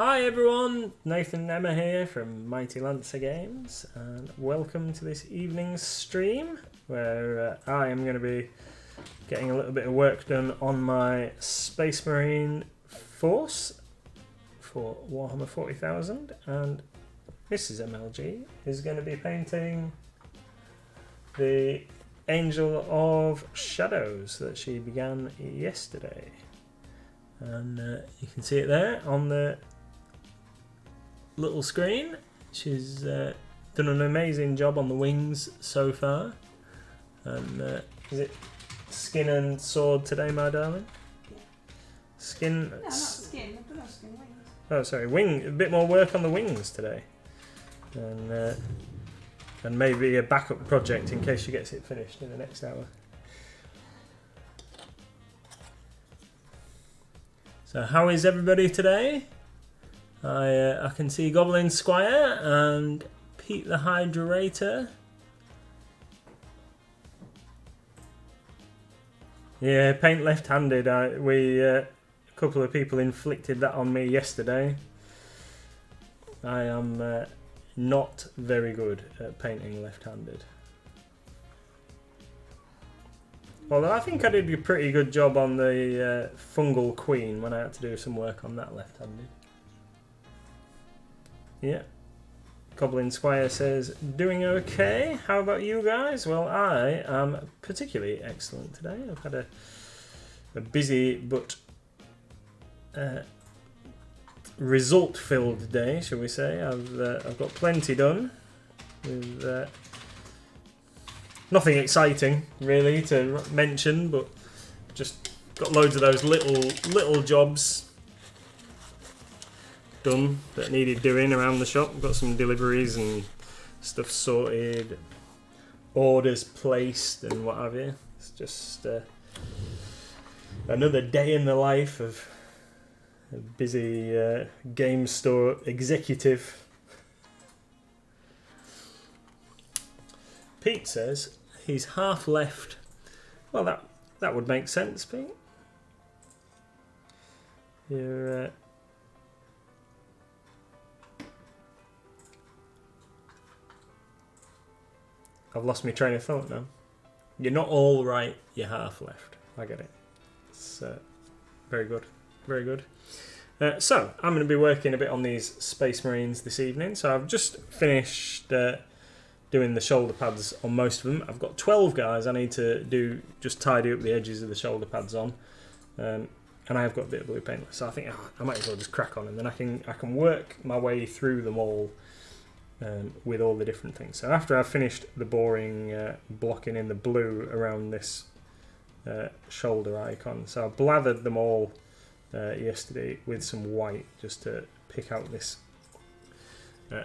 Hi everyone, Nathan and Emma here from Mighty Lancer Games, and welcome to this evening's stream where I am going to be getting a little bit of work done on my Space Marine force for Warhammer 40,000, and Mrs MLG is going to be painting the Angel of Shadows that she began yesterday. And you can see it there on the little screen. She's done an amazing job on the wings so far. And is it skin and sword today, my darling? Yeah. Skin. No, not skin. I've done skin wings. Oh, sorry, wing. A bit more work on the wings today, and maybe a backup project in case she gets it finished in the next hour. So how is everybody today? I can see Goblin Squire and Pete the Hydrator. Yeah, paint left-handed. A couple of people inflicted that on me yesterday. I am not very good at painting left-handed. Although I think I did a pretty good job on the Fungal Queen when I had to do some work on that left-handed. Yeah. Goblin Squire says, doing okay. How about you guys? Well, I am particularly excellent today. I've had a busy but result-filled day, shall we say. I've got plenty done. With nothing exciting really to mention, but just got loads of those little jobs done that needed doing around the shop. Got some deliveries and stuff sorted, orders placed and what have you. It's just another day in the life of a busy game store executive. Pete says he's half left. Well, that would make sense, Pete. You're I've lost my train of thought now. You're not all right, you're half left. I get it. It's very good. Very good. So, I'm going to be working a bit on these Space Marines this evening. So I've just finished doing the shoulder pads on most of them. I've got 12 guys I need to do, just tidy up the edges of the shoulder pads on. And I have got a bit of blue paint. So I think I might as well just crack on, and then I can work my way through them all. With all the different things. So after I've finished the boring blocking in the blue around this shoulder icon, so I blathered them all yesterday with some white just to pick out this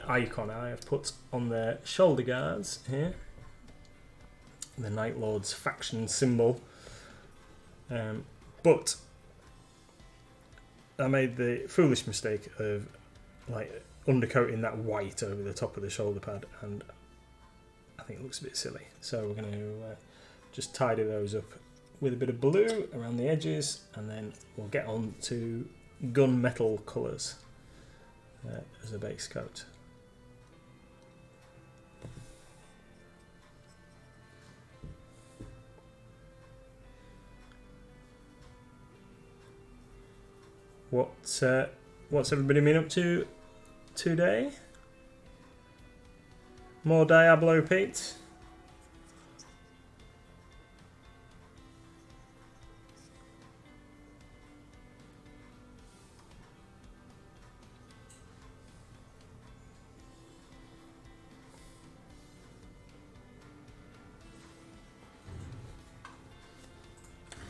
icon I have put on the shoulder guards here, the Night Lord's faction symbol. But I made the foolish mistake of undercoating that white over the top of the shoulder pad, and I think it looks a bit silly. So we're going to just tidy those up with a bit of blue around the edges, and then we'll get on to gunmetal colours as a base coat. What's everybody been up to today? More Diablo, Pete?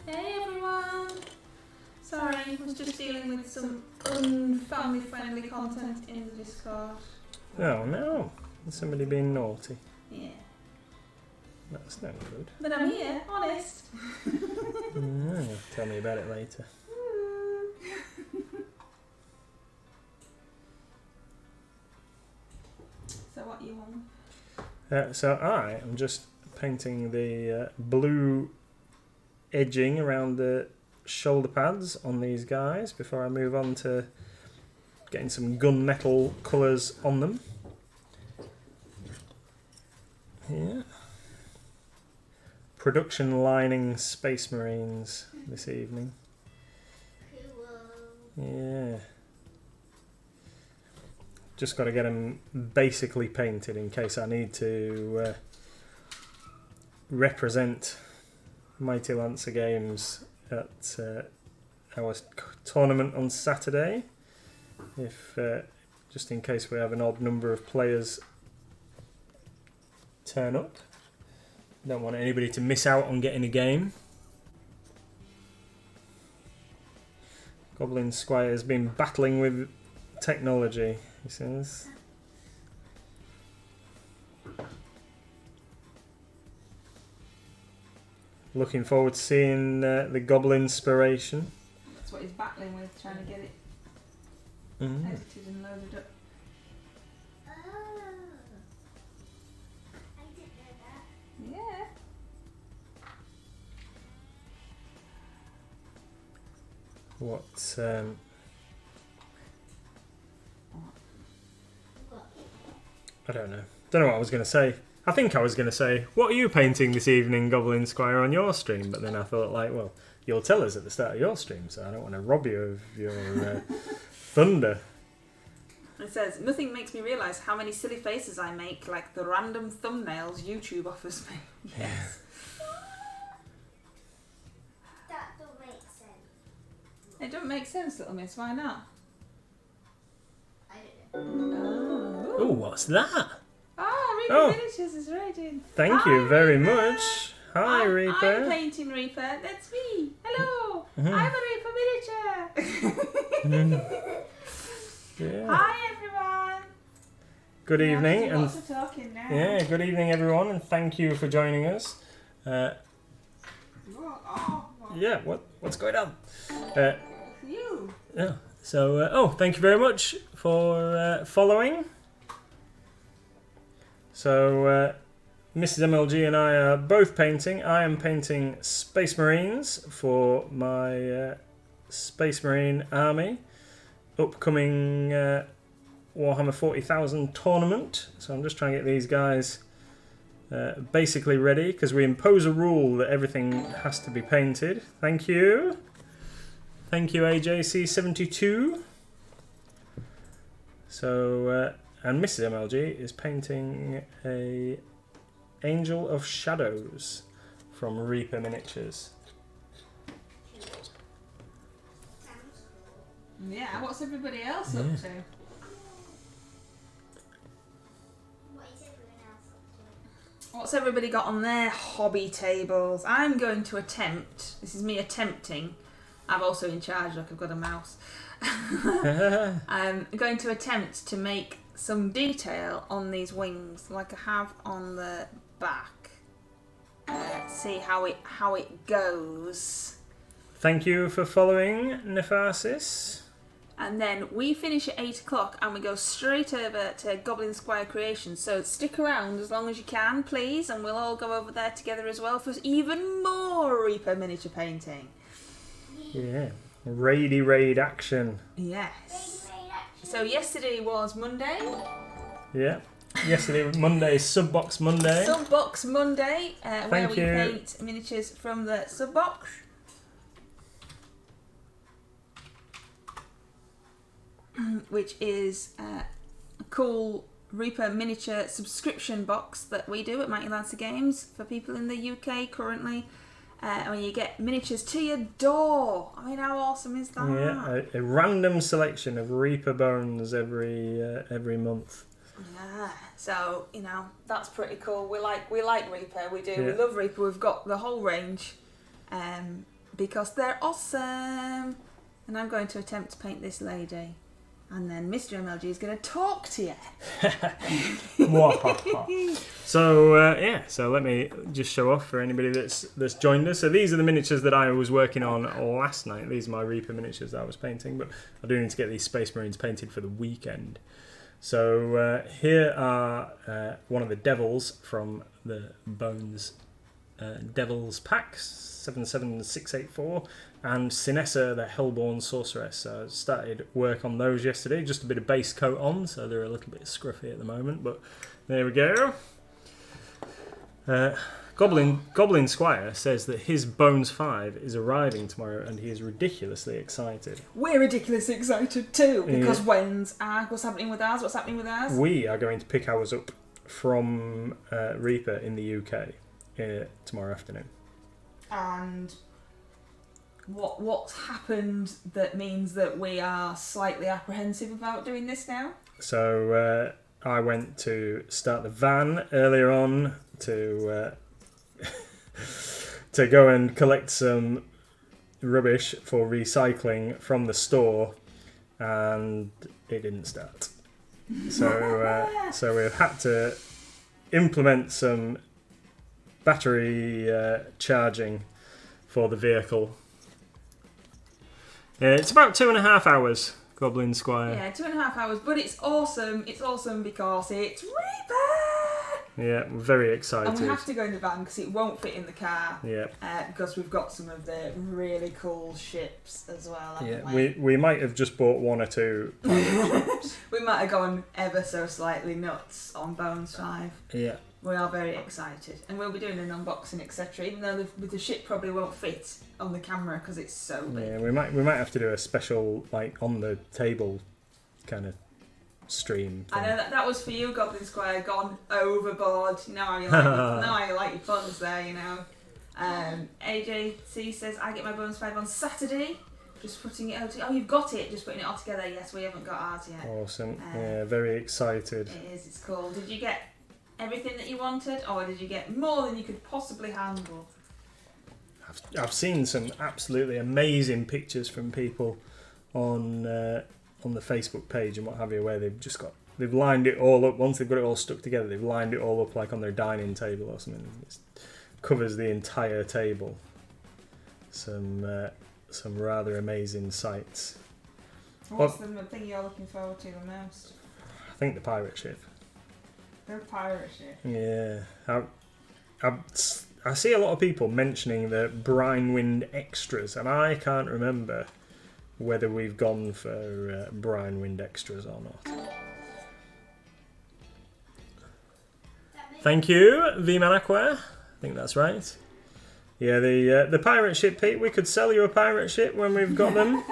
Hey everyone! Sorry, I was just dealing with some unfamily friendly content in the Discord. Oh no, somebody being naughty. Yeah. That's no good. But I'm here, honest. Tell me about it later. So what you want? So I am just painting the blue edging around the shoulder pads on these guys before I move on to getting some gunmetal colours on them. Yeah. Production lining Space Marines this evening. Yeah. Just got to get them basically painted in case I need to represent Mighty Lancer Games at our tournament on Saturday. If just in case we have an odd number of players turn up. Don't want anybody to miss out on getting a game. Goblin Squire has been battling with technology, he says. Looking forward to seeing the Goblin Inspiration. That's what he's battling with, trying to get it edited and loaded up. Yeah. What? I don't know. Don't know what I was going to say. I think I was going to say, what are you painting this evening, Goblin Squire, on your stream? But then I thought, like, well, you'll tell us at the start of your stream, so I don't want to rob you of your thunder. It says, nothing makes me realise how many silly faces I make, like the random thumbnails YouTube offers me. Yes. That don't make sense. It don't make sense, little miss. Why not? I don't know. Oh, what's that? Reaper Miniatures is raiding. Thank you very much. Hi, Reaper. I'm painting Reaper. That's me. Hello. I'm a Reaper miniature. Yeah. Hi, everyone. Good evening. Yeah, And lots of talking now. yeah, good evening, everyone, and thank you for joining us. Yeah, what's going on? You. Yeah. So, thank you very much for following. So, Mrs MLG and I are both painting. I am painting Space Marines for my Space Marine army. Upcoming Warhammer 40,000 tournament. So I'm just trying to get these guys basically ready, because we impose a rule that everything has to be painted. Thank you. Thank you, AJC72. So, and Mrs MLG is painting a Angel of Shadows from Reaper Miniatures. Yeah, what's everybody else up to? What is everyone else up to? What's everybody got on their hobby tables? I'm going to attempt, this is me attempting, I'm also in charge, like I've got a mouse. I'm going to attempt to make some detail on these wings, like I have on the back. See how it goes. Thank you for following, Nephasis. And then we finish at 8 o'clock and we go straight over to Goblin Squire Creations. So stick around as long as you can, please, and we'll all go over there together as well for even more Reaper miniature painting. Yeah, raidy raid action. Yes. So yesterday was Monday. Yeah, yesterday was Monday, Subbox Monday. Subbox Monday, where we you. paint miniatures from the Subbox. Which is a cool Reaper miniature subscription box that we do at Mighty Lancer Games for people in the UK currently. When you get miniatures to your door. I mean, how awesome is that? Yeah, a random selection of Reaper bones every month. Yeah, so you know that's pretty cool. We like Reaper. We do. Yeah. We love Reaper. We've got the whole range, because they're awesome. And I'm going to attempt to paint this lady. And then Mr MLG is going to talk to you. So so let me just show off for anybody that's joined us. So these are the miniatures that I was working on last night. These are my Reaper miniatures that I was painting, but I do need to get these Space Marines painted for the weekend. So here are one of the devils from the Bones Devils packs. 77684, and Sinessa, the Hellborn Sorceress. So I started work on those yesterday, just a bit of base coat on, so they're a little bit scruffy at the moment, but there we go. Goblin Squire says that his Bones 5 is arriving tomorrow and he is ridiculously excited. We're ridiculously excited too, because what's happening with ours? What's happening with ours? We are going to pick ours up from Reaper in the UK tomorrow afternoon. And what's happened that means that we are slightly apprehensive about doing this now? So I went to start the van earlier on to to go and collect some rubbish for recycling from the store, and it didn't start. So we've had to implement some battery charging for the vehicle. It's about 2.5 hours, Goblin Squire. Yeah, 2.5 hours, but it's awesome. It's awesome because it's Reaper! Yeah, we're very excited. And we have to go in the van because it won't fit in the car. Yeah. Because we've got some of the really cool ships as well. Yeah, we might have just bought 1 or 2 ships. We might have gone ever so slightly nuts on Bones 5. Yeah. We are very excited, and we'll be doing an unboxing, etc. Even though the ship probably won't fit on the camera because it's so big. Yeah, we might have to do a special like on the table kind of stream thing. I know that was for you, Goblin Squire. Gone overboard. You know how you like your puns there. You know. AJC says I get my Bones 5 on Saturday. Just putting it out. Oh, you've got it. Just putting it all together. Yes, we haven't got ours yet. Awesome. Yeah, very excited. It is. It's cool. Did you get everything that you wanted, or did you get more than you could possibly handle? I've seen some absolutely amazing pictures from people on the Facebook page and what have you, where they've lined it all up. Once they've got it all stuck together, they've lined it all up like on their dining table or something. It covers the entire table. Some rather amazing sights. What's the thing you're looking forward to the most? I think the pirate ship. They're pirate ship. Yeah, I see a lot of people mentioning the Brinewind extras, and I can't remember whether we've gone for Brinewind extras or not. Thank you, V-Man-Aqua. I think that's right. Yeah, the pirate ship, Pete. We could sell you a pirate ship when we've got them.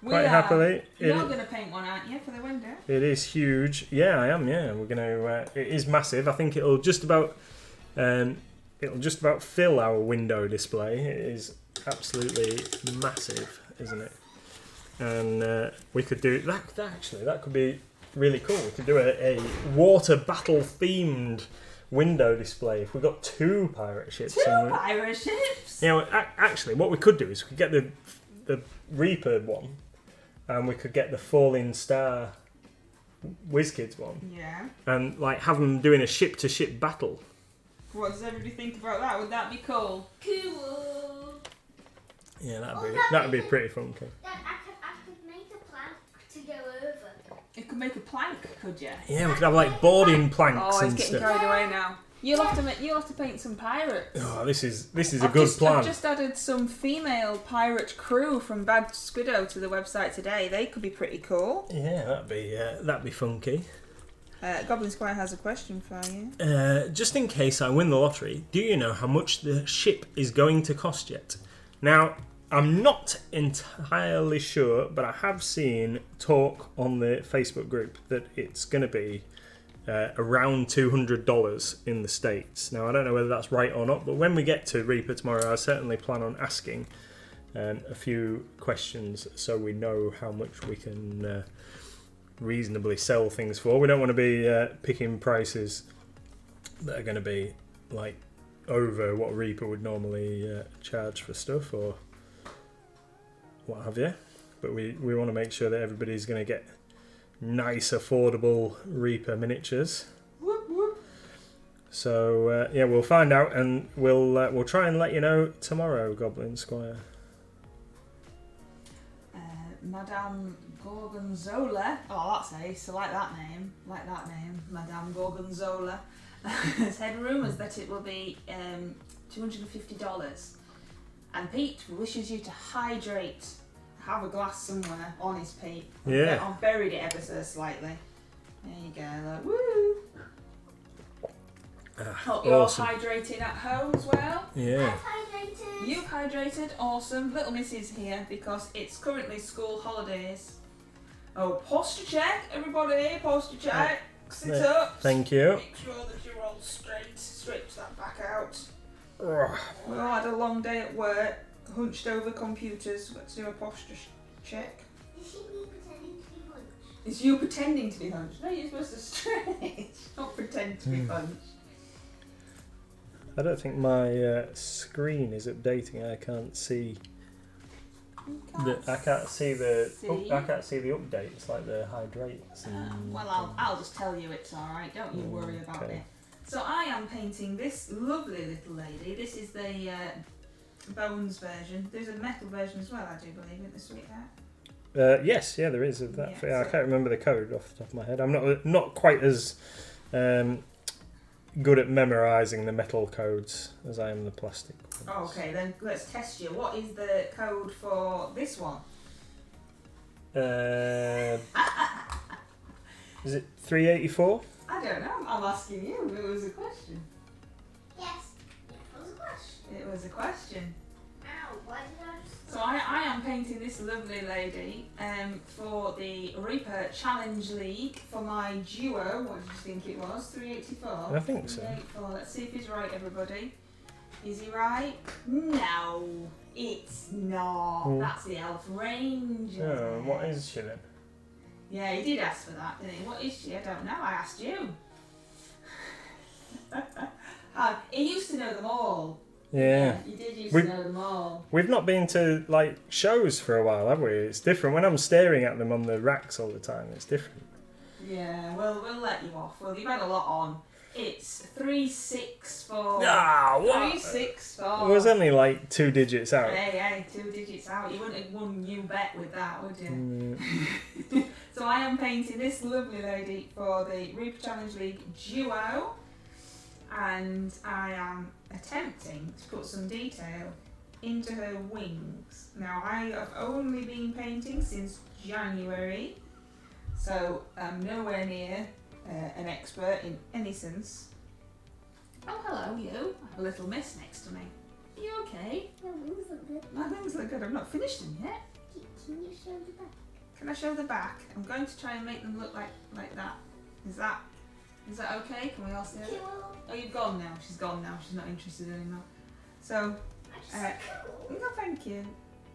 Quite happily. You're going to paint one, aren't you, for the window? It is huge. Yeah, I am. Yeah, we're going to. It is massive. I think it'll just about fill our window display. It is absolutely massive, isn't it? And we could do that. Actually, that could be really cool. We could do a water battle themed window display if we got 2 pirate ships. Pirate ships. Yeah. You know, actually, what we could do is we could get the Reaper one. And we could get the Falling Star WizKids one. Yeah. And like have them doing a ship-to-ship battle. What does everybody think about that? Would that be cool? Cool. Yeah, that'd be pretty funky. Dad, I could make a plank to go over. You could make a plank, could you? Yeah, we could have like boarding planks Oh, and it's getting stuff. carried away now. You'll have to paint some pirates. Oh, this is a good plan. I've just added some female pirate crew from Bad Squiddo to the website today. They could be pretty cool. Yeah, that'd be funky. Goblin Squire has a question for you. Just in case I win the lottery, do you know how much the ship is going to cost yet? Now, I'm not entirely sure, but I have seen talk on the Facebook group that it's going to be around $200 in the States. Now, I don't know whether that's right or not, but when we get to Reaper tomorrow, I certainly plan on asking a few questions so we know how much we can reasonably sell things for. We don't want to be picking prices that are going to be like over what Reaper would normally charge for stuff or what have you. But we want to make sure that everybody's going to get nice, affordable Reaper miniatures. Whoop, whoop. So yeah, we'll find out, and we'll try and let you know tomorrow, Goblin Squire. Madame Gorgonzola. Oh, that's ace. I like that name. Madame Gorgonzola. Has had rumours that it will be $250. And Pete wishes you to hydrate. Have a glass somewhere, honest Pete. Yeah. I've buried it ever so slightly. There you go, like, woo! Hope you're awesome. all hydrating at home as well. Yeah. I've hydrated. You've hydrated, awesome. Little Missy's here because it's currently school holidays. Oh, posture check, everybody, posture check. Sit up. Thank you. Make sure that you're all straight. Stretch that back out. Ugh. We all had a long day at work, hunched over computers. Let's do a posture check. Is she me pretending to be hunched? It's you pretending to be hunched. No, you're supposed to stretch, not pretend to be hunched. I don't think my screen is updating. I can't see. I can't see the. I can't see the updates like the hydrates. And Well, I'll just tell you it's all right. Don't you worry about Okay. it. So I am painting this lovely little lady. This is the bones version. There's a metal version as well, I do believe, isn't there, sweetheart? Yes, yeah, there is of that. Yeah, I so- can't remember the code off the top of my head. I'm not quite as good at memorising the metal codes as I am the plastic ones. Okay, then let's test you. What is the code for this one? Is it 384? I don't know. I'm asking you. It was a question. Yes. It was a question. It was a question. Ow, why did I just... So I am painting this lovely lady for the Reaper Challenge League for my duo. What did you think it was? 384? I think so. 384. Let's see if he's right, everybody. Is he right? No, it's not. Hmm. That's the Elf Ranger. Oh, what is she then? Yeah, he did ask for that, didn't he? What is she? I don't know. I asked you. He used to know them all. Yeah. He did used We- to know them all. We've not been to like shows for a while, have we? It's different when I'm staring at them on the racks all the time. It's different. Yeah, well, we'll let you off. Well, you've had a lot on. It's 364. Ah, what? 364. It was only like 2 digits out. Hey, 2 digits out. You wouldn't have won you bet with that, would you? Mm, So I am painting this lovely lady for the Reaper Challenge League duo, and I am attempting to put some detail into her wings. Now I have only been painting since January, so I'm nowhere near an expert in any sense. Oh hello you, I have a little miss next to me. Are you okay? My wings look good. My wings look good, I've not finished them yet. Can you show the back? Can I show the back? I'm going to try and make them look like that. Is that okay? Can we all see it? Cool. Oh, you've gone now. She's gone now. She's not interested anymore. So, Cool. no, thank you.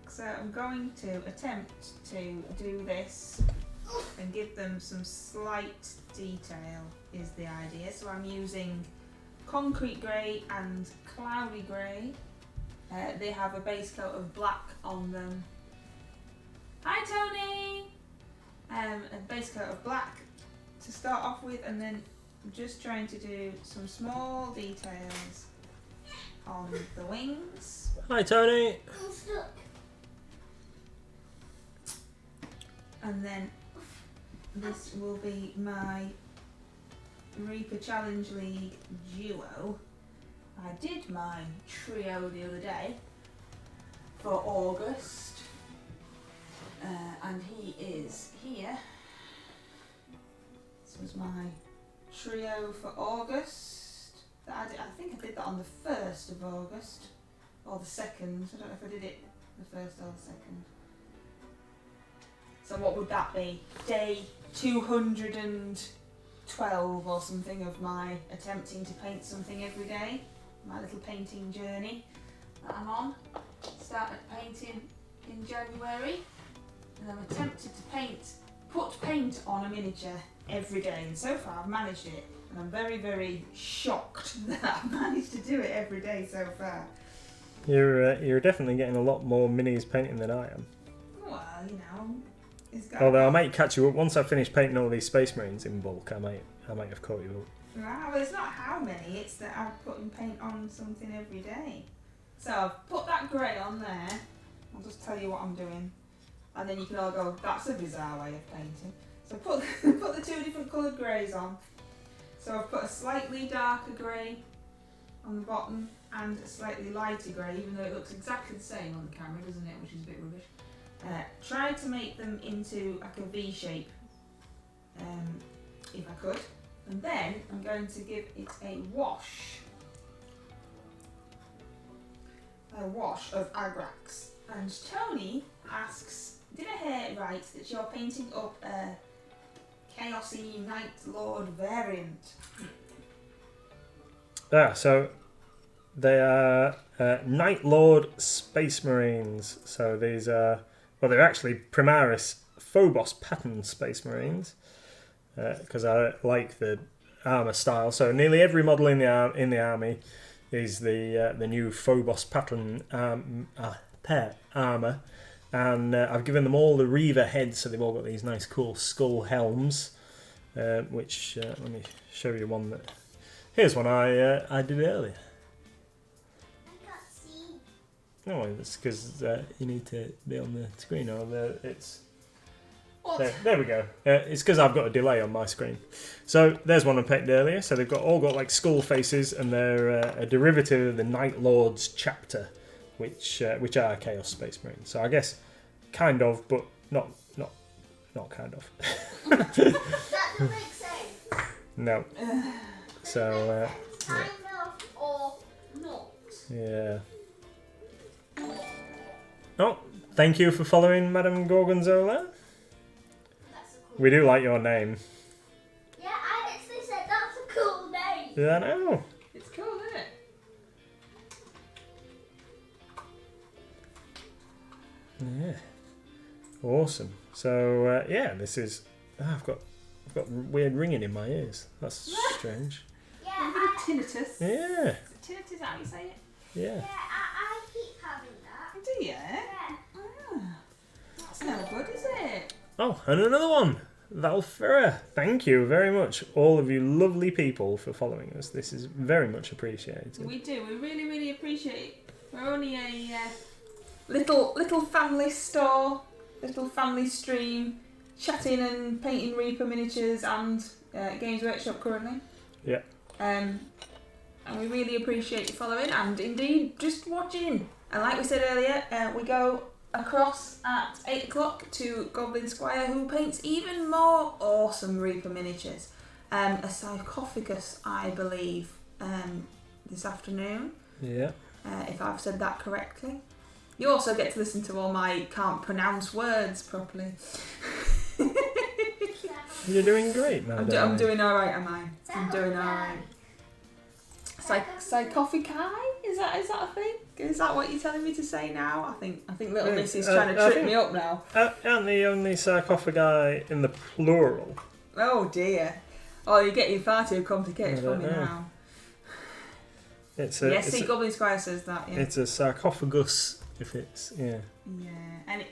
So I'm going to attempt to do this and give them some slight detail is the idea. So I'm using concrete grey and cloudy grey. They have a base coat of black on them. Hi Tony! A base coat of black to start off with, and then I'm just trying to do some small details on the wings. Hi, Tony. I'm stuck. And then this will be my Reaper Challenge League duo. I did my trio the other day for August, and he is here. This was my trio for August. I think I did that on the 1st of August, or the 2nd. I don't know if I did it the 1st or the 2nd. So what would that be? Day 212 or something of my attempting to paint something every day. My little painting journey that I'm on. Started painting in January, and I'm attempted to put paint on a miniature every day, and so far I've managed it, and I'm very, very shocked that I've managed to do it every day so far. You're definitely getting a lot more minis painting than I am. Well, you know, it's got. Although I might catch you up once I finish painting all these Space Marines in bulk. I might have caught you up. Well, it's not how many, it's that I'm putting paint on something every day. So I've put that grey on there. I'll just tell you what I'm doing. And then you can all go, that's a bizarre way of painting. So put the 2 different coloured greys on. So I've put a slightly darker grey on the bottom and a slightly lighter grey, even though it looks exactly the same on the camera, doesn't it? Which is a bit rubbish. Tried to make them into like a V shape, if I could. And then I'm going to give it a wash. A wash of Agrax. And Tony asks, did I hear it right that you're painting up a Chaosy Night Lord variant? So they are Night Lord Space Marines. So these are, well, they're actually Primaris Phobos pattern Space Marines, because I like the armour style. So nearly every model in the army is the new Phobos pattern pair armour, and I've given them all the Reaver heads, so they've all got these nice cool skull helms, which let me show you one that. Here's one I did earlier. I can't see. No, it's because you need to be on the screen. Or it's What? there we go. It's because I've got a delay on my screen. So there's one I picked earlier. So they've all got like skull faces, and they're a derivative of the Night Lords chapter, which are Chaos Space Marines. So I guess kind of, but not kind of. That doesn't make sense. No. So Kind of or not. yeah. Oh, thank you for following Madame Gorgonzola. That's a cool. We do like your name. Yeah, I actually said that's a cool name. Yeah, I know. It's cool, isn't it? Yeah. Awesome. So yeah, this is. I've got weird ringing in my ears. That's strange. A Yeah, bit of tinnitus. Yeah. Is it tinnitus how you say it? Yeah. I keep having that. Do you? Yeah. Ah, that's no good, is it? Oh, and another one. Valfera. Thank you very much, all of you lovely people, for following us. This is very much appreciated. We do. We really, really appreciate it. We're only a little family store, little family stream, chatting and painting Reaper miniatures and Games Workshop currently. Yeah. And we really appreciate you following and indeed just watching. And like we said earlier, we go across at 8 o'clock to Goblin Squire, who paints even more awesome Reaper miniatures. A sarcophagus, I believe, this afternoon, Yeah. if I've said that correctly. You also get to listen to all my can't pronounce words properly. You're doing great, madam. I'm doing alright, am I? I'm doing alright. Sarcophagi? Is that a thing? Is that what you're telling me to say now? I think little Miss is trying to trip me up now. Aren't the only sarcophagi in the plural? Oh dear. Oh, you're getting far too complicated for me now. It's Yes, see, Goblin Squire says that, yeah. It's a sarcophagus if it's Yeah.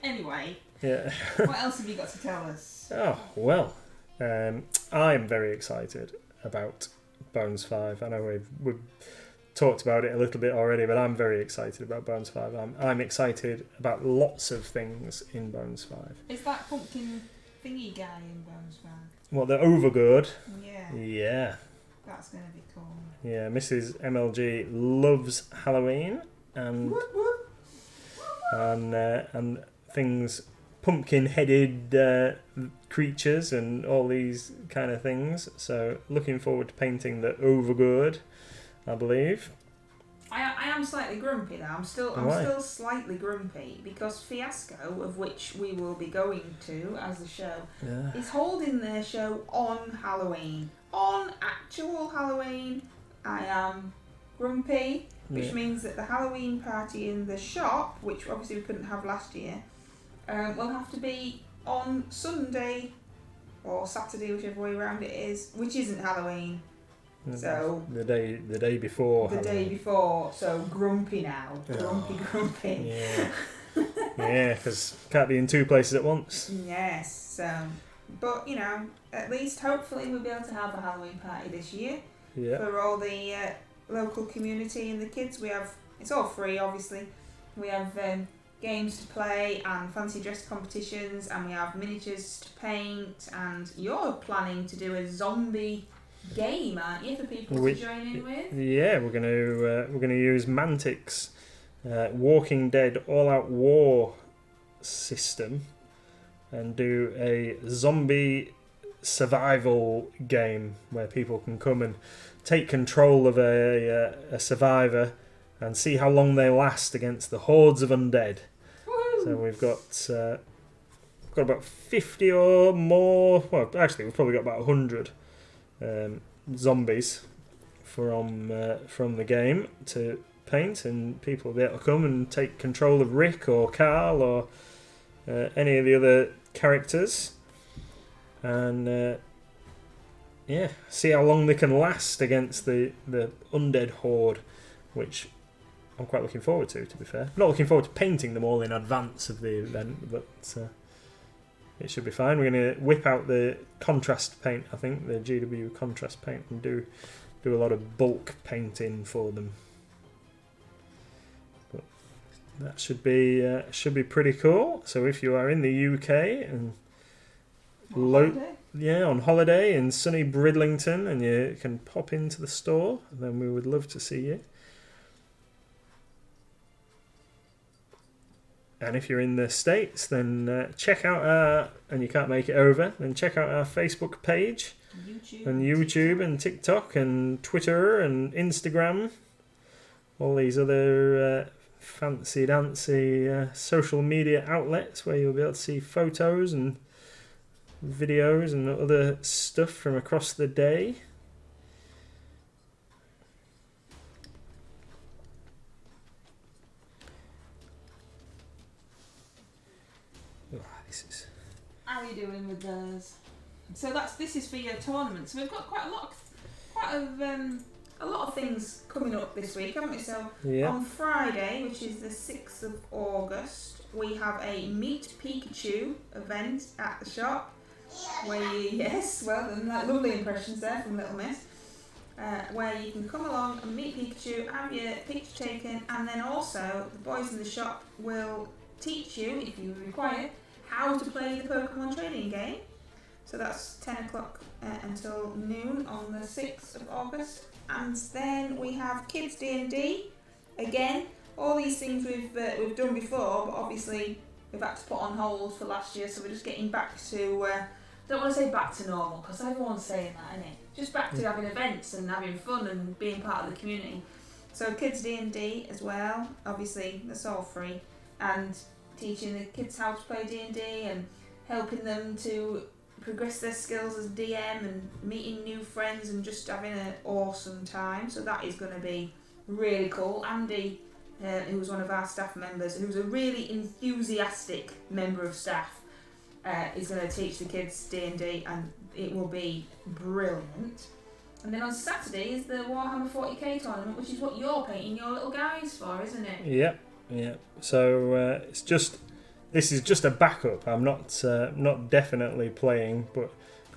Anyway, yeah. what else have you got to tell us? Oh well, I'm very excited about Bones 5. I know we've talked about it a little bit already, but I'm very excited about Bones 5. I'm excited about lots of things in Bones 5. Is that pumpkin thingy guy in Bones 5? Well, the Overgood. Yeah. Yeah. That's going to be cool. Yeah, Mrs MLG loves Halloween and and things, pumpkin-headed creatures and all these kind of things. So looking forward to painting the Overgood, I believe. I am slightly grumpy though. I'm still slightly grumpy because Fiasco, of which we will be going to as the show, is holding their show on Halloween. On actual Halloween. I am grumpy, which means that the Halloween party in the shop, which obviously we couldn't have last year, will have to be on Sunday or Saturday, whichever way around it is, which isn't Halloween. So the day before. The day before. So grumpy now. Grumpy. Yeah. Yeah, because can't be in two places at once. Yes. But at least hopefully we'll be able to have a Halloween party this year. Yeah. For all the local community and the kids. It's all free, obviously. We have games to play and fancy dress competitions, and we have miniatures to paint, and you're planning to do a zombie game, aren't you, for people to join in with? Yeah, we're gonna use Mantic's Walking Dead All Out War system and do a zombie survival game where people can come and take control of a survivor and see how long they last against the hordes of undead. Woo-hoo! So we've got about 50 or more. Well, actually, we've probably got about 100 zombies from the game to paint, and people will be able to come and take control of Rick or Carl or any of the other characters, and see how long they can last against the undead horde, which I'm quite looking forward to be fair. Not looking forward to painting them all in advance of the event, but it should be fine. We're going to whip out the contrast paint, I think, the GW contrast paint, and do a lot of bulk painting for them. But that should be pretty cool. So if you are in the UK and on holiday in sunny Bridlington, and you can pop into the store, then we would love to see you. And if you're in the States, then check out and you can't make it over, then check out our Facebook page, YouTube and TikTok and Twitter and Instagram, all these other fancy dancy social media outlets where you'll be able to see photos and videos and other stuff from across the day. How are you doing with those? So this is for your tournament. So we've got quite a lot of things coming up this week, haven't we? So on Friday, which is the 6th of August, we have a Meet Pikachu event at the shop. Lovely impressions there from Little Miss. Where you can come along and meet Pikachu, have your picture taken, and then also the boys in the shop will teach you, if you require, how to play the Pokemon trading game. So that's 10 o'clock until noon on the 6th of August. And then we have Kids D&D. Again, all these things we've done before, but obviously we've had to put on hold for last year, so we're just getting back to, I don't want to say back to normal, because everyone's saying that, innit? Just back to having events and having fun and being part of the community. So Kids D&D as well, obviously that's all free, and teaching the kids how to play D&D and helping them to progress their skills as DM and meeting new friends and just having an awesome time. So that is going to be really cool. Andy, who's one of our staff members, who's a really enthusiastic member of staff, is going to teach the kids D&D, and it will be brilliant. And then on Saturday is the Warhammer 40k tournament, which is what you're painting your little guys for, isn't it? Yep. Yeah, so this is just a backup. I'm not definitely playing, but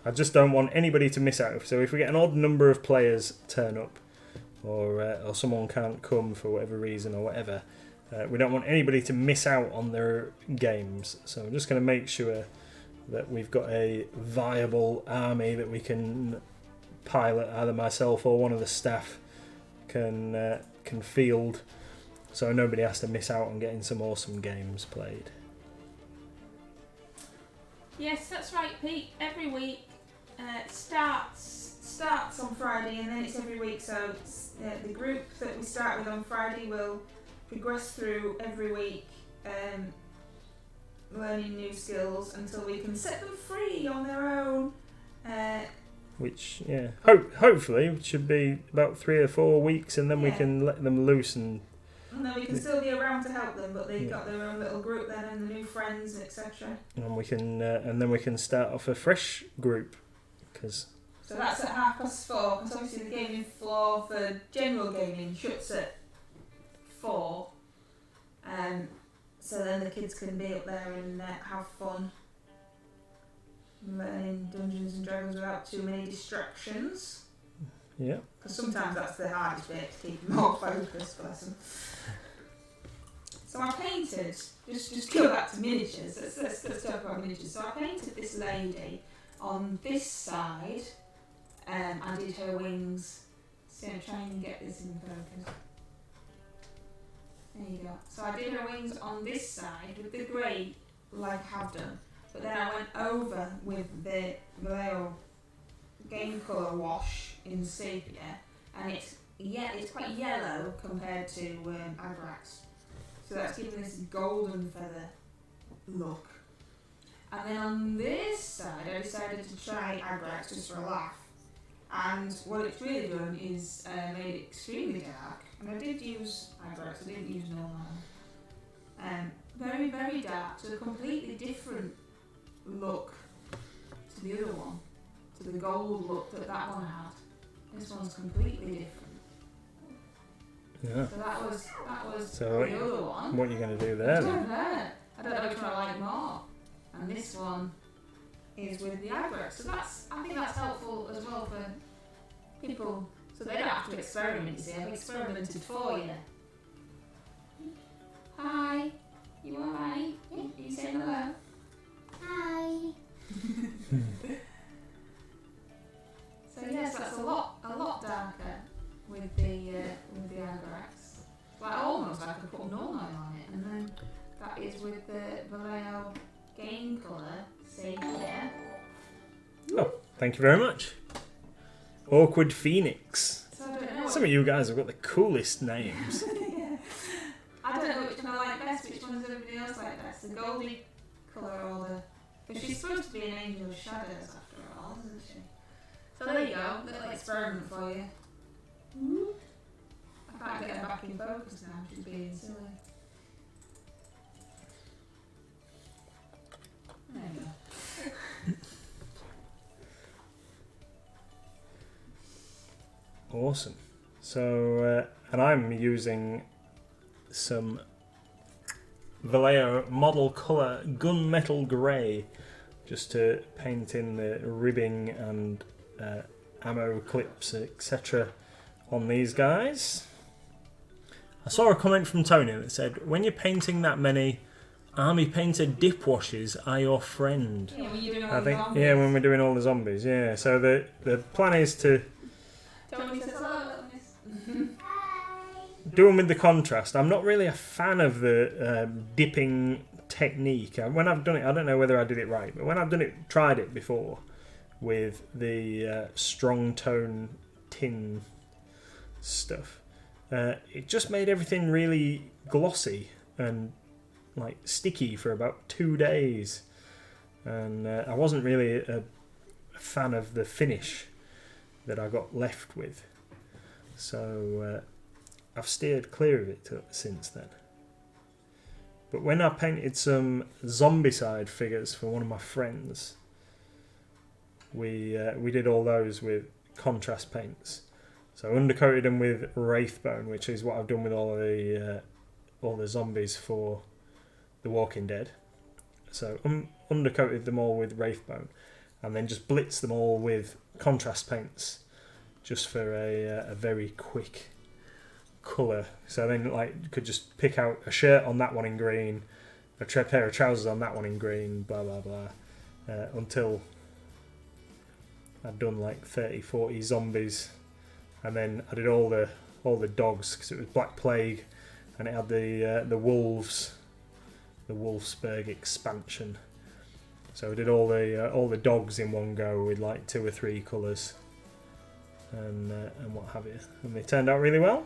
I just don't want anybody to miss out. So if we get an odd number of players turn up, or someone can't come for whatever reason or whatever, we don't want anybody to miss out on their games. So I'm just going to make sure that we've got a viable army that we can pilot. Either myself or one of the staff can field. So nobody has to miss out on getting some awesome games played. Yes, that's right, Pete. Every week starts on Friday, and then it's every week. So the group that we start with on Friday will progress through every week, learning new skills until we can set them free on their own. Which, hopefully should be about 3 or 4 weeks, and then we can let them loose and then we can still be around to help them, but they've got their own little group then, and the new friends, etc. And we can, and then we can start off a fresh group, So that's at 4:30, because obviously the gaming floor for general gaming shuts at 4. So then the kids can be up there and have fun, learning Dungeons and Dragons without too many distractions. Yeah. Because sometimes that's the hardest bit, to keep them more focused, bless them. So I painted, just go back to miniatures, let's talk about miniatures. So I painted this lady on this side I did her wings. So I'm trying to get this in focus. There you go. So I did her wings on this side with the grey, like I have done. But then I went over with the Vallejo game colour wash in sepia, and it's quite yellow compared to Agrax. So that's giving this golden feather look. And then on this side, I decided to try Agrax just for a laugh. And what it's really done is made it extremely dark. And I did use Agrax, I didn't use normal. Very, very dark, so a completely different look to the other one, to the gold look that one had. This one's completely different. Yeah. So that was So the other one. what are you going to do I there then? don't know. I don't know which one I like more. And this one is with the Agrax. So I think that's helpful as well for people, so they don't have to experiment. You see, I've experimented for you. Hi, you alright? Are you saying hello? Hi. So yes, that's a lot darker with the Agrax. Like almost like I could put normal on it, and then that is with the Vallejo game colour. See here. Oh, thank you very much. Awkward Phoenix. So I don't know. Some of you guys have got the coolest names. Yeah. I don't know which one I like best. Which one does everybody else like best? The goldy colour or the? Because she's supposed to be an angel of shadows after all, isn't she? So there you go, little experiment for you. I can't get her back in focus now, she's being silly. There you go. Awesome. So, and I'm using some Vallejo model colour gunmetal grey just to paint in the ribbing and ammo clips, etc. on these guys. I saw a comment from Tony that said, when you're painting that many army painted dip washes are your friend. Yeah, when you're doing all I the think, zombies. yeah, when we're doing all the zombies, yeah. So the plan is to Tony says hello, little miss. do them with the contrast. I'm not really a fan of the dipping technique. When I've done it, I don't know whether I did it right, but when I've tried it before with the strong tone tin stuff, it just made everything really glossy and like sticky for about 2 days, and I wasn't really a fan of the finish that I got left with, so I've steered clear of it since then. But when I painted some Zombicide figures for one of my friends, we did all those with contrast paints. So undercoated them with Wraithbone, which is what I've done with all the zombies for The Walking Dead. So undercoated them all with Wraithbone, and then just blitzed them all with contrast paints, just for a very quick colour. So then, like, you could just pick out a shirt on that one in green, a pair of trousers on that one in green, blah blah blah, until I'd done like 30-40 zombies, and then I did all the dogs, because it was Black Plague, and it had the wolves, the Wolfsburg expansion. So I did all the dogs in one go with like 2 or 3 colours, and what have you, and they turned out really well.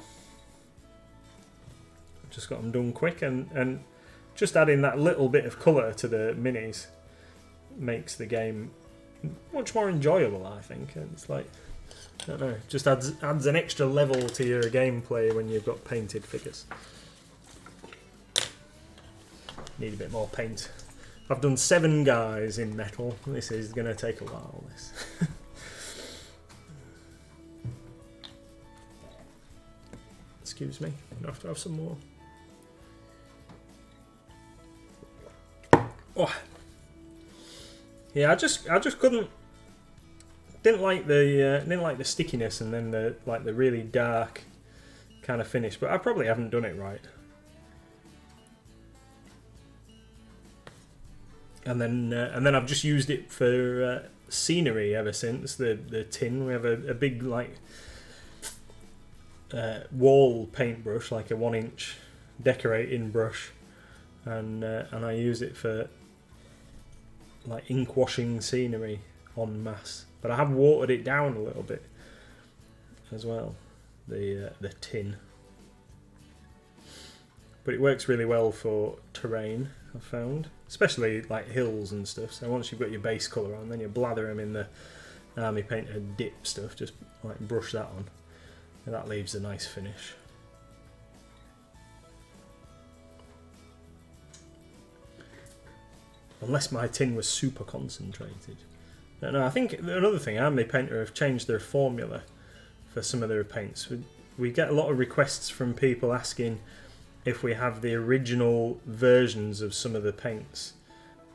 Just got them done quick, and just adding that little bit of colour to the minis makes the game much more enjoyable, I think. And it's like, I don't know, just adds an extra level to your gameplay when you've got painted figures. Need a bit more paint. I've done 7 guys in metal. This is going to take a while, this. Excuse me, I have to have some more. Oh, yeah, I just didn't like the stickiness, and then the really dark kind of finish. But I probably haven't done it right. And then I've just used it for scenery ever since the tin. We have a big like wall paintbrush, like a 1-inch decorating brush, and I use it for like ink washing scenery en masse. But I have watered it down a little bit as well, the tin. But it works really well for terrain, I've found, especially like hills and stuff. So once you've got your base colour on, then you blather them in the army painter dip stuff, just like brush that on, and that leaves a nice finish. Unless my tin was super concentrated. No, I think another thing, Army Painter have changed their formula for some of their paints. We get a lot of requests from people asking if we have the original versions of some of the paints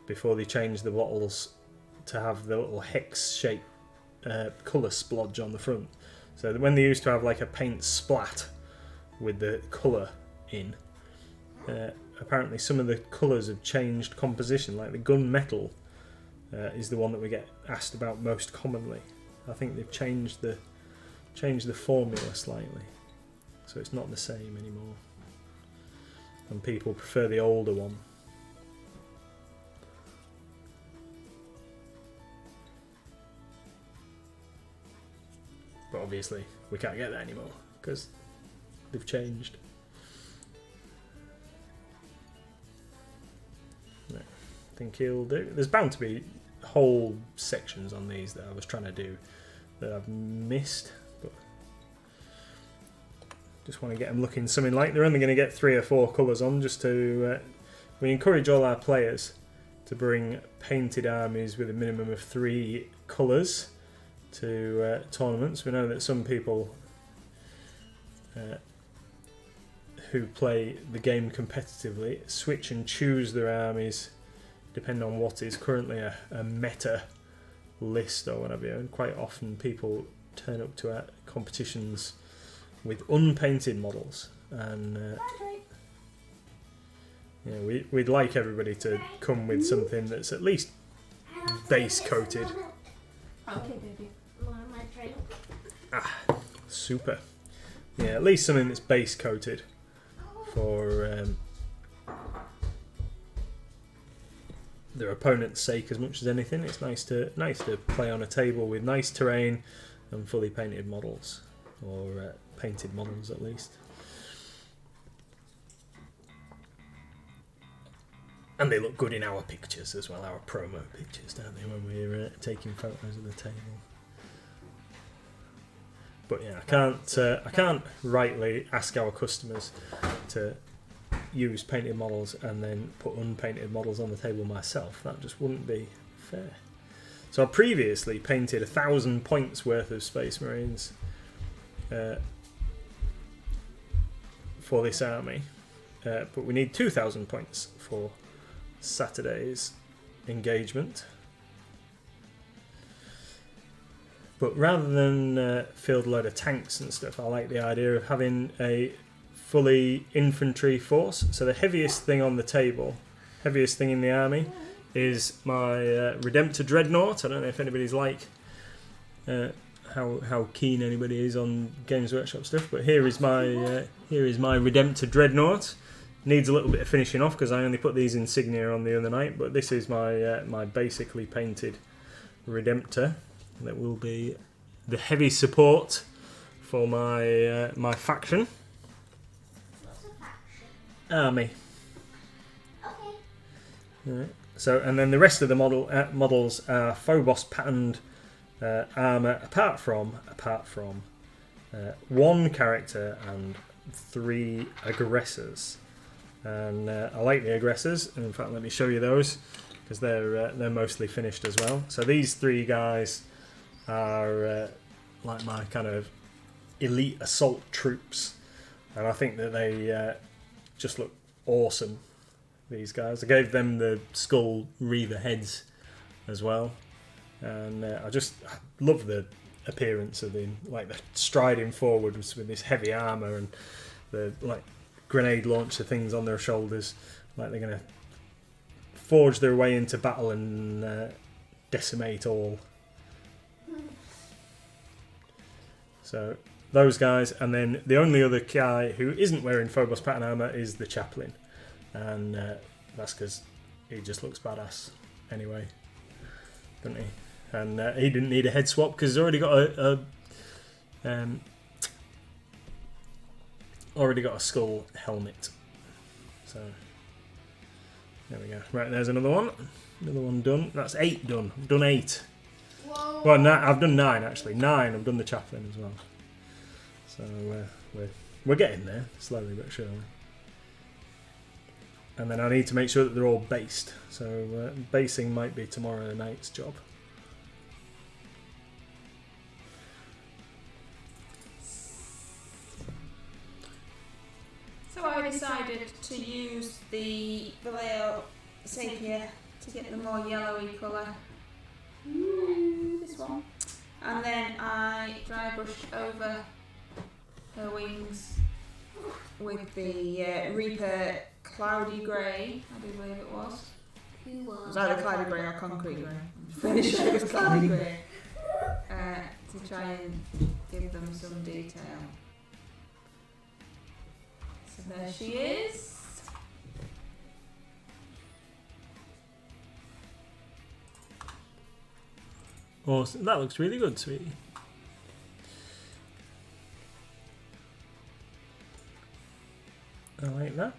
before they change the bottles to have the little hex-shaped colour splodge on the front. So when they used to have like a paint splat with the colour in, apparently some of the colours have changed composition, like the gunmetal is the one that we get asked about most commonly. I think they've changed the formula slightly, so it's not the same anymore, and people prefer the older one. But obviously we can't get that anymore because they've changed. No, I think he'll do. There's bound to be whole sections on these that I was trying to do that I've missed, but just want to get them looking something like they're only going to get 3 or 4 colours on, just to we encourage all our players to bring painted armies with a minimum of 3 colours to tournaments. We know that some people who play the game competitively switch and choose their armies depending on what is currently a meta list or whatever, and quite often people turn up to our competitions with unpainted models, and we'd like everybody to come with something that's at least base coated. Okay, baby. Want my drink? Super. Yeah, at least something that's base coated for their opponent's sake as much as anything. It's nice to play on a table with nice terrain and fully painted models, or painted models at least. And they look good in our pictures as well, our promo pictures, don't they, when we're taking photos of the table. But yeah, I can't rightly ask our customers to use painted models and then put unpainted models on the table myself. That just wouldn't be fair. So I previously painted 1,000 points worth of Space Marines for this army, but we need 2,000 points for Saturday's engagement. But rather than field a load of tanks and stuff, I like the idea of having a fully infantry force. So the heaviest thing on the table, heaviest thing in the army, is my Redemptor Dreadnought. I don't know if anybody's like how keen anybody is on Games Workshop stuff, but here is my Redemptor Dreadnought. Needs a little bit of finishing off because I only put these insignia on the other night, but this is my my basically painted Redemptor that will be the heavy support for my my faction. What's a faction? Army. Okay. Right. So, and then the rest of the models are Phobos patterned armour, apart from 1 character and 3 aggressors. And I like the aggressors. In fact, let me show you those because they're mostly finished as well. So these 3 guys are like my kind of elite assault troops, and I think that they just look awesome. These guys, I gave them the skull Reaver heads as well, and I love the appearance of them, like the striding forward with this heavy armour and the like grenade launcher things on their shoulders, like they're going to forge their way into battle and decimate all So those guys, and then the only other guy who isn't wearing Phobos pattern armor is the chaplain, and that's because he just looks badass anyway, doesn't he? And he didn't need a head swap because he's already got a skull helmet. So there we go. Right, there's another one. Another one done. That's 8 done. I've done 8. Whoa. Well, I've done 9 actually. 9. I've done the chaplain as well. So we're getting there slowly but surely. And then I need to make sure that they're all based. So basing might be tomorrow night's job. So I decided to use the Vallejo Sapia to get the more yellowy colour. This one. And then I dry brushed over her wings with the Reaper Cloudy Grey, I do believe it was. Who It was was? either Cloudy Grey or Concrete Grey. I'm pretty sure it was Cloudy Grey. To try and give them some detail. So there she is. Awesome. That looks really good, sweetie. I like that.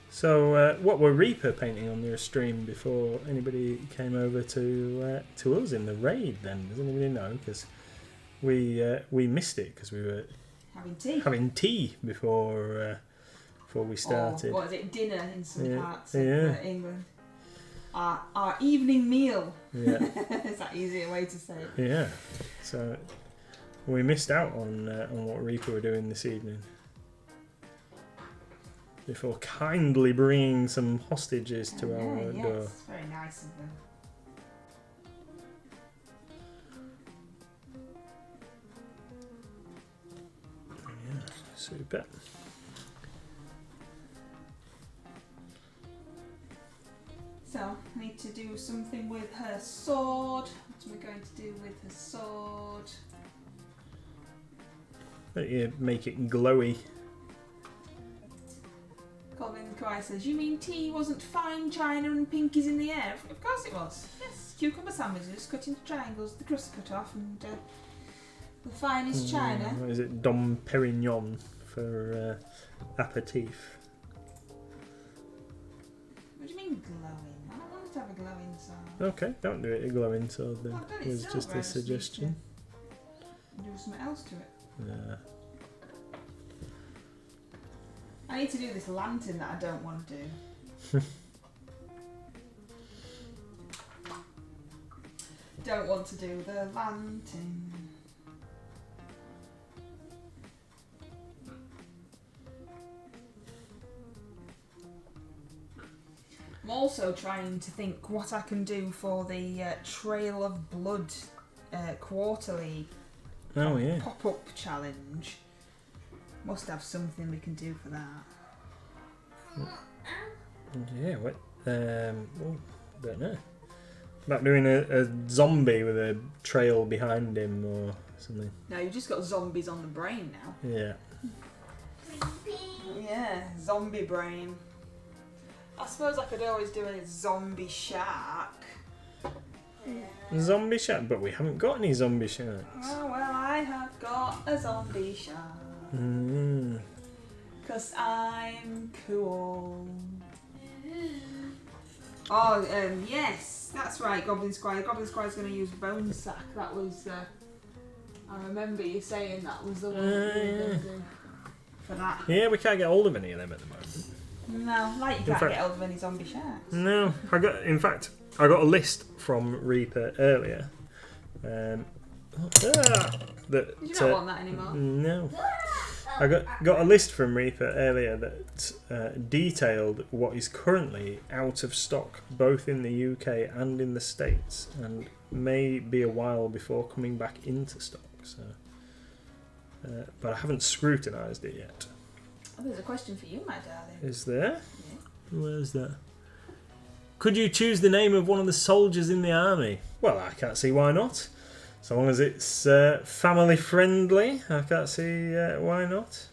So, what were Reaper painting on your stream before anybody came over to us in the raid? Then does anybody know? Because we missed it because we were having tea before we started. Or what is it? Dinner in some parts yeah. of England. Our evening meal. Yeah, Is that easier way to say it? yeah. So we missed out on what Reaper were doing this evening. Before kindly bringing some hostages to our yes, door. very nice of them. Yeah, super. So, I need to do something with her sword. What am I going to do with her sword? But you make it glowy. Colin Cry says, you mean tea wasn't fine china and pinkies in the air? Of course it was. Yes, cucumber sandwiches cut into triangles, the crust cut off, and the finest china. What is it? Dom Perignon for aperitif. What do you mean glowing? I don't want it to have a glowing sword. Okay, don't do it a glowing sword then. Well, I've done It it was silver, just I a just need suggestion. to do something else to it. Yeah. I need to do this lantern that I don't want to do. Don't want to do the lantern. I'm also trying to think what I can do for the Trail of Blood quarterly Oh yeah. pop-up challenge. Must have something we can do for that. Yeah. What? Don't know. About doing a zombie with a trail behind him or something. No, you've just got zombies on the brain now. Yeah. Yeah, zombie brain. I suppose I could always do a zombie shark. Zombie shark, but we haven't got any zombie sharks. Oh well, I have got a zombie shark. Mm. 'Cause I'm cool. Oh, yes, that's right, Goblin Squire. Goblin Squire's going to use Bone Sack. That was, I remember you saying that was the one that you were going to do for that. Yeah, we can't get hold of any of them at the moment. No, like you can't get hold of any zombie sharks. No, I got a list from Reaper earlier. Did you not want that anymore? No. I got a list from Reaper earlier that detailed what is currently out of stock, both in the UK and in the States, and may be a while before coming back into stock. So, but I haven't scrutinised it yet. Oh, there's a question for you, my darling. Is there? Yeah. Where's that? Could you choose the name of one of the soldiers in the army? Well, I can't see why not. So long as it's family friendly, I can't see why not.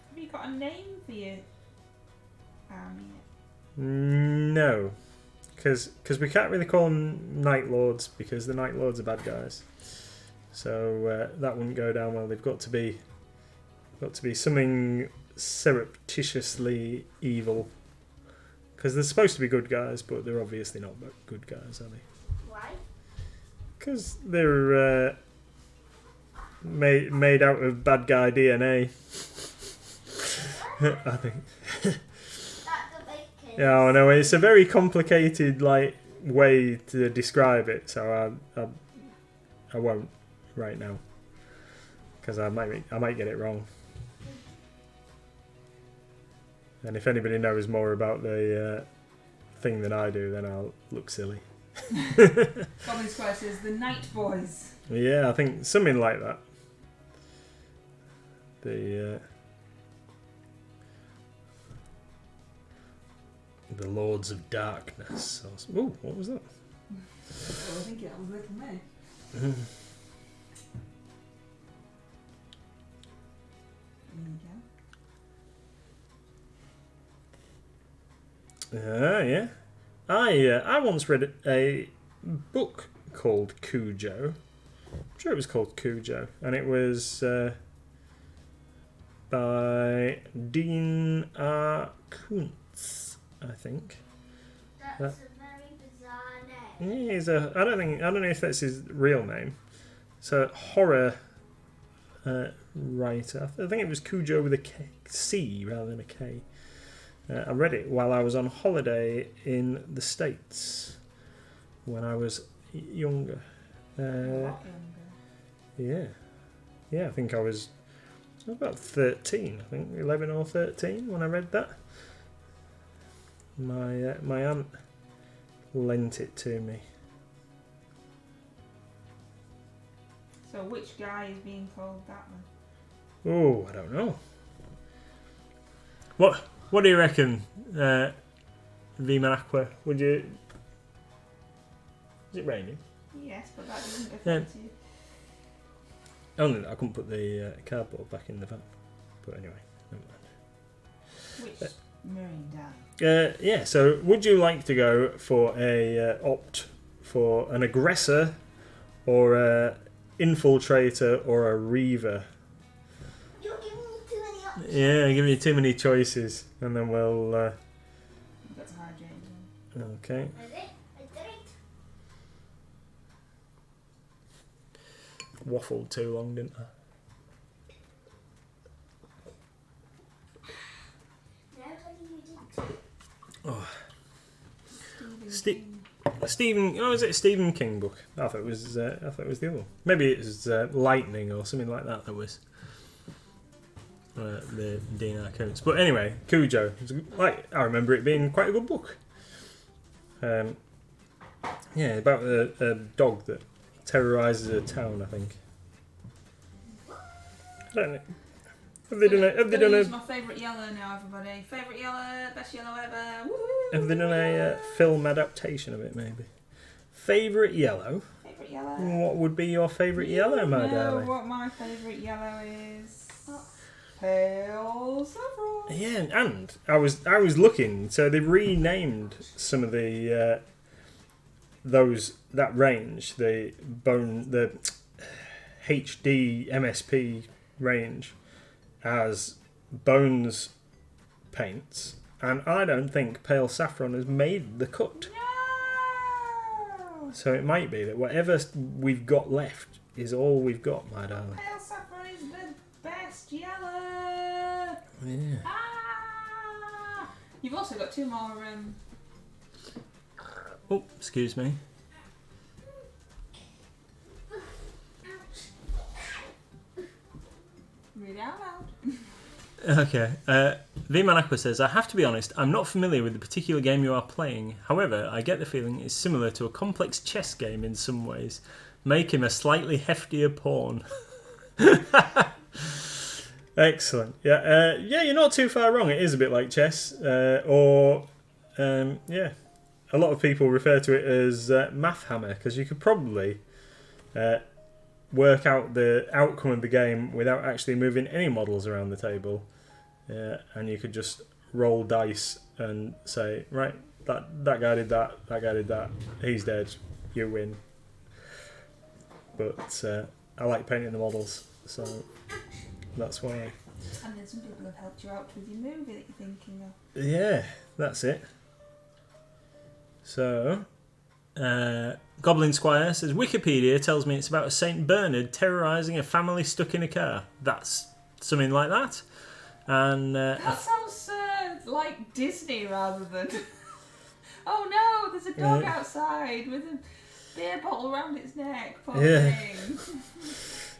Have you got a name for your army yet? No, because we can't really call them Night Lords because the Night Lords are bad guys. So that wouldn't go down well. They've got to be something surreptitiously evil. Because they're supposed to be good guys, but they're obviously not good guys, are they? Why? Because they're made out of bad guy DNA. I think. Yeah, I know. It's a very complicated way to describe it, so I won't right now because I might get it wrong. And if anybody knows more about the thing than I do, then I'll look silly. Goblin Square says the Night Boys. Yeah, I think something like that. The Lords of Darkness. Ooh, what was that? I think it was Little May. Yeah. I once read a book called Cujo. I'm sure it was called Cujo, and it was by Dean R. Kuntz, I think. That's a very bizarre name. He's I don't know if that's his real name. It's a horror writer. I think it was Cujo with a C rather than a K. I read it while I was on holiday in the States when I was younger. A lot younger. Yeah, I think I was about 13, I think 11 or 13 when I read that. My aunt lent it to me. So which guy is being called that then? Oh, I don't know. What do you reckon, V-Man Aqua? Would you... Is it raining? Yes, but that doesn't affect you. Only that I couldn't put the cardboard back in the van. But anyway, never mind. Which Marine Dan? Yeah, so would you like to go for opt for an aggressor or a infiltrator or a reaver? You're giving me too many options. Yeah, give me too many choices and then we'll... That's hard, James. Okay. I did it. Waffled too long, didn't I? Oh. Stephen, is it a Stephen King book? I thought it was the other one. Maybe it was Lightning or something like that. That was the Dean R. Koontz. But anyway, Cujo. I remember it being quite a good book. Yeah, about a dog that terrorises a town. I think. I don't know. Have they done a my favourite yellow now, everybody. Favourite yellow, best yellow ever. Woo! Have they done a film adaptation of it, maybe? Favourite yellow? Favourite yellow? What would be your favourite yellow, my know darling? What my favourite yellow is? Pale saffron. Yeah, and I was looking, so they've renamed some of the that range, the HD MSP range, as Bones paints, and I don't think Pale Saffron has made the cut. No! So it might be that whatever we've got left is all we've got, my darling. Pale saffron is the best yellow. Yeah. Ah! You've also got two more. Oh, excuse me. Read it out loud. Okay. V-Man Aqua says, I have to be honest, I'm not familiar with the particular game you are playing. However, I get the feeling it's similar to a complex chess game in some ways. Make him a slightly heftier pawn. Excellent. Yeah, you're not too far wrong. It is a bit like chess. A lot of people refer to it as Math Hammer, because you could probably work out the outcome of the game without actually moving any models around the table. And you could just roll dice and say, right, that guy did that guy did that, he's dead, you win. But I like painting the models, so that's why. And then some people have helped you out with your movie that you're thinking of. Yeah, that's it. So, Goblin Squire says, Wikipedia tells me it's about a St. Bernard terrorising a family stuck in a car. That's something like that. And that sounds like Disney rather than... Oh no, there's a dog outside with a beer bottle around its neck. Poor thing.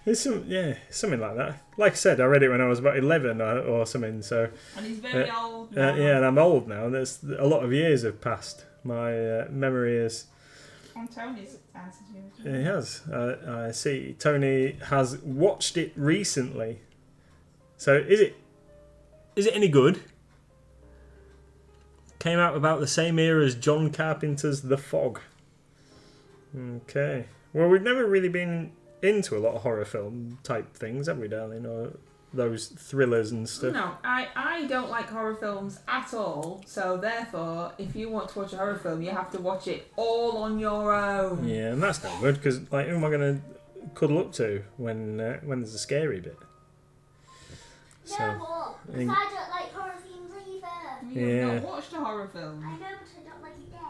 It's something like that. Like I said, I read it when I was about 11 or something. So. And he's very old now. And I'm old now. There's a lot of years have passed. My memory is. And Tony's answered you. He has. I see. Tony has watched it recently. So is it any good? Came out about the same era as John Carpenter's The Fog. Okay. Well, we've never really been into a lot of horror film type things, have we, darling? Or those thrillers and stuff? No, I don't like horror films at all. So therefore, if you want to watch a horror film, you have to watch it all on your own. Yeah, and that's not good, because like, who am I going to cuddle up to when there's a scary bit? No, because I don't like horror films either. You've not watched a horror film. I know, but I don't like it dead.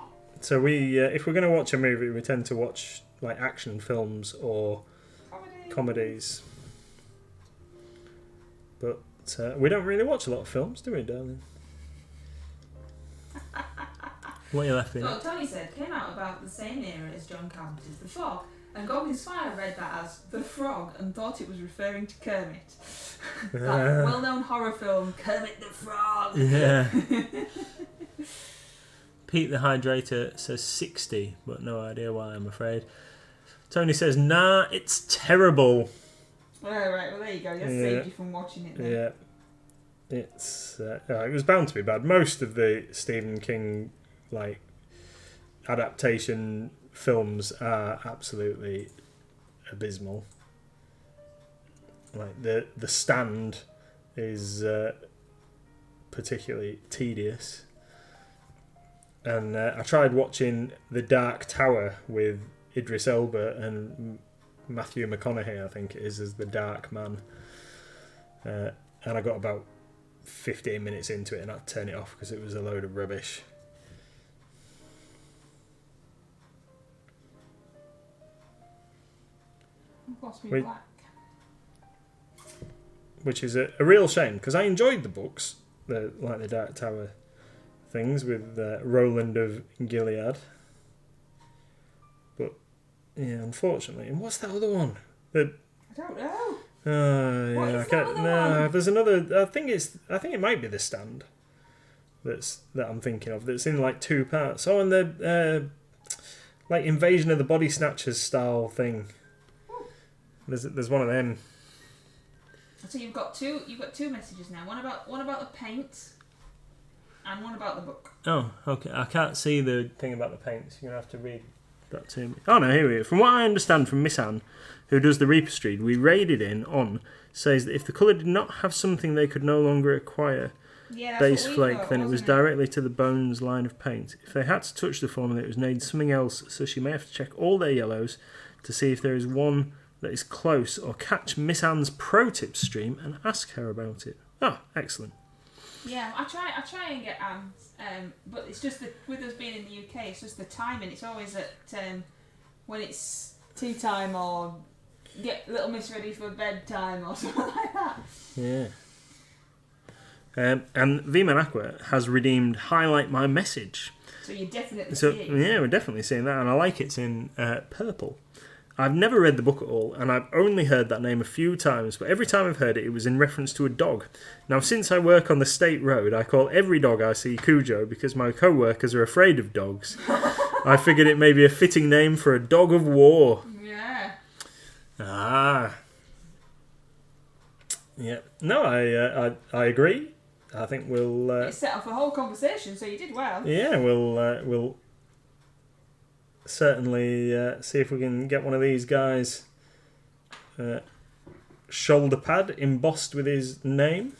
So we, if we're going to watch a movie, we tend to watch like action films or comedies. But we don't really watch a lot of films, do we, darling? What are you laughing at? So Tony said, came out about the same era as John Carpenter's The Fog, and Goblin Squire read that as The Frog and thought it was referring to Kermit. That well-known horror film, Kermit the Frog. Yeah. Pete the Hydrator says 60, but no idea why, I'm afraid. Tony says, nah, it's terrible. Oh, right, well there you go. That saved you from watching it then. Yeah. It's it was bound to be bad. Most of the Stephen King like adaptation films are absolutely abysmal. Like the Stand is particularly tedious. And I tried watching The Dark Tower with Idris Elba and Matthew McConaughey, I think it is, as the Dark Man. And I got about 15 minutes into it and I'd turn it off because it was a load of rubbish. Which is a real shame, because I enjoyed the books, like the Dark Tower things with Roland of Gilead. But yeah, unfortunately, and what's that other one? I don't know. Yeah, I can't. No, there's another. I think it might be The Stand. That I'm thinking of. That's in like 2 parts. Oh, and the like Invasion of the Body Snatchers style thing. There's one of them. So you've got two messages now. One about the paint, and one about the book. Oh, okay. I can't see the thing about the paints. You're gonna have to read that to me. Oh no, here we go. From what I understand from Miss Anne, who does the Reaper Street, we raided in on says that if the colour did not have something they could no longer acquire, base flake, then it was directly to the bones line of paint. If they had to touch the formula, it was named something else, so she may have to check all their yellows to see if there is one that is close, or catch Miss Anne's pro tip stream and ask her about it. Oh, excellent. Yeah, I try and get Anne, but it's just that with us being in the UK, it's just the timing. It's always at when it's tea time or get little miss ready for bedtime or something like that. Yeah. And V-Man Aqua has redeemed Highlight My Message. So you're definitely seeing it. Yeah, we're definitely seeing that, and I like it's in purple. I've never read the book at all, and I've only heard that name a few times, but every time I've heard it, it was in reference to a dog. Now, since I work on the state road, I call every dog I see Cujo because my co-workers are afraid of dogs. I figured it may be a fitting name for a dog of war. Yeah. Ah. Yeah. No, I agree. I think we'll... It set off a whole conversation, so you did well. Yeah, we'll certainly see if we can get one of these guys shoulder pad embossed with his name.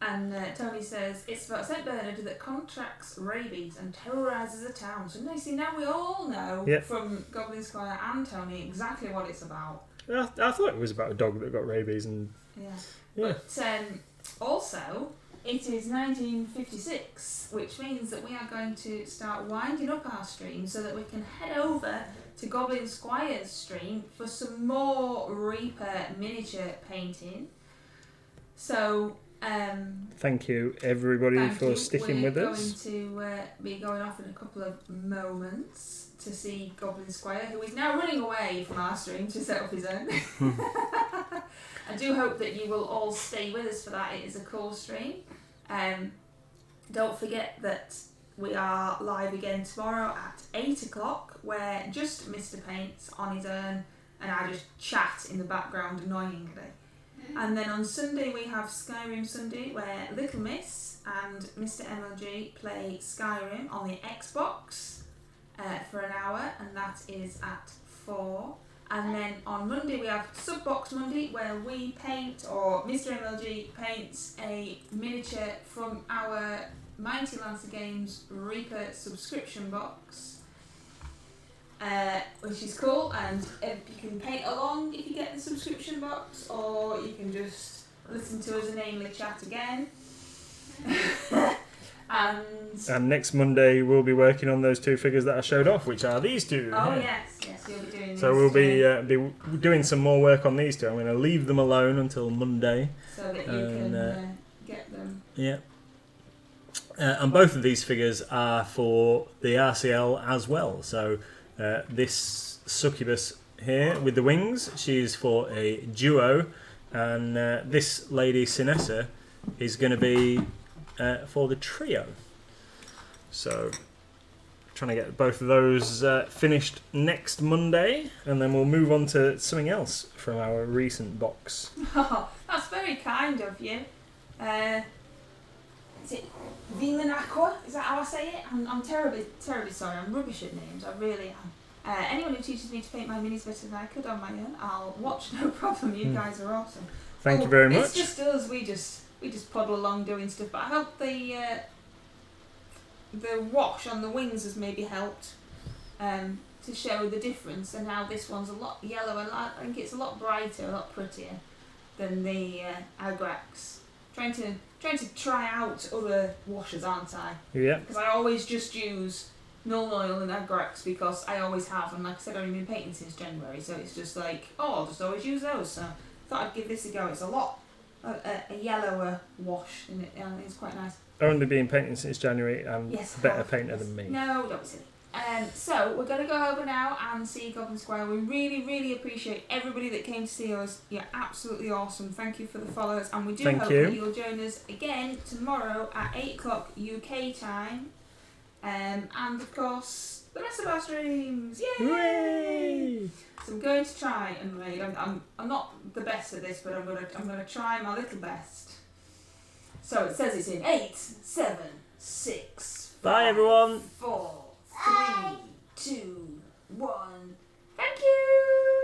And Tony says, it's about St Bernard that contracts rabies and terrorises a town. So now we all know from Goblin Squire and Tony exactly what it's about. I thought it was about a dog that got rabies and... Yeah. Yeah. But also, it is 1956, which means that we are going to start winding up our stream so that we can head over to Goblin Squire's stream for some more Reaper miniature painting. So... thank you everybody for sticking with us. We're going to be going off in a couple of moments to see Goblin Squire, who is now running away from our stream to set up his own. I do hope that you will all stay with us for that. It is a cool stream. Don't forget that we are live again tomorrow at 8 o'clock, where just Mr Paints on his own and I just chat in the background annoyingly. And then on Sunday we have Skyrim Sunday, where Little Miss and Mr MLG play Skyrim on the Xbox for an hour, and that is at 4. And then on Monday we have Subbox Monday, where we paint, or Mr MLG paints, a miniature from our Mighty Lancer Games Reaper subscription box. Which is cool, and you can paint along if you get the subscription box, or you can just listen to us inanely chat again. and next Monday we'll be working on those 2 figures that I showed off, which are these 2. Oh yes, you'll be doing. So we'll be doing some more work on these 2. I'm going to leave them alone until Monday, so that you can get them. Yeah. And both of these figures are for the RCL as well. So. This succubus here with the wings, she's for a duo, and this lady Sinessa is going to be for the trio. So trying to get both of those finished next Monday, and then we'll move on to something else from our recent box. Oh, that's very kind of you. Is it Vilanaqua? Is that how I say it? I'm terribly sorry. I'm rubbish at names. I really am. Anyone who teaches me to paint my minis better than I could on my own, I'll watch, no problem. You guys are awesome. Thank you very much. It's just us. We just puddle along doing stuff. But I hope the wash on the wings has maybe helped to show the difference, and how this one's a lot yellower. I think it's a lot brighter, a lot prettier than the Agrax. Trying to try out other washes, aren't I? Yeah. Because I always just use Null Oil and Agrax because I always have, and like I said, I've only been painting since January, so it's just like, I'll just always use those. So I thought I'd give this a go. It's a lot a yellower wash in it, and it's quite nice. Only been painting since January, and yes, better painter than me. No, don't be silly. So we're going to go over now and see Goblin Squire. We really, really appreciate everybody that came to see us. You're absolutely awesome. Thank you for the follows, and we do hope that you'll join us again tomorrow at 8 o'clock UK time. And of course the rest of our streams. Yay! Hooray! So I'm going to try and read. I'm not the best at this, but I'm gonna try my little best. So it says it's in 8, 7, 6, 5, bye everyone. 4, 3, 2, 1. Thank you!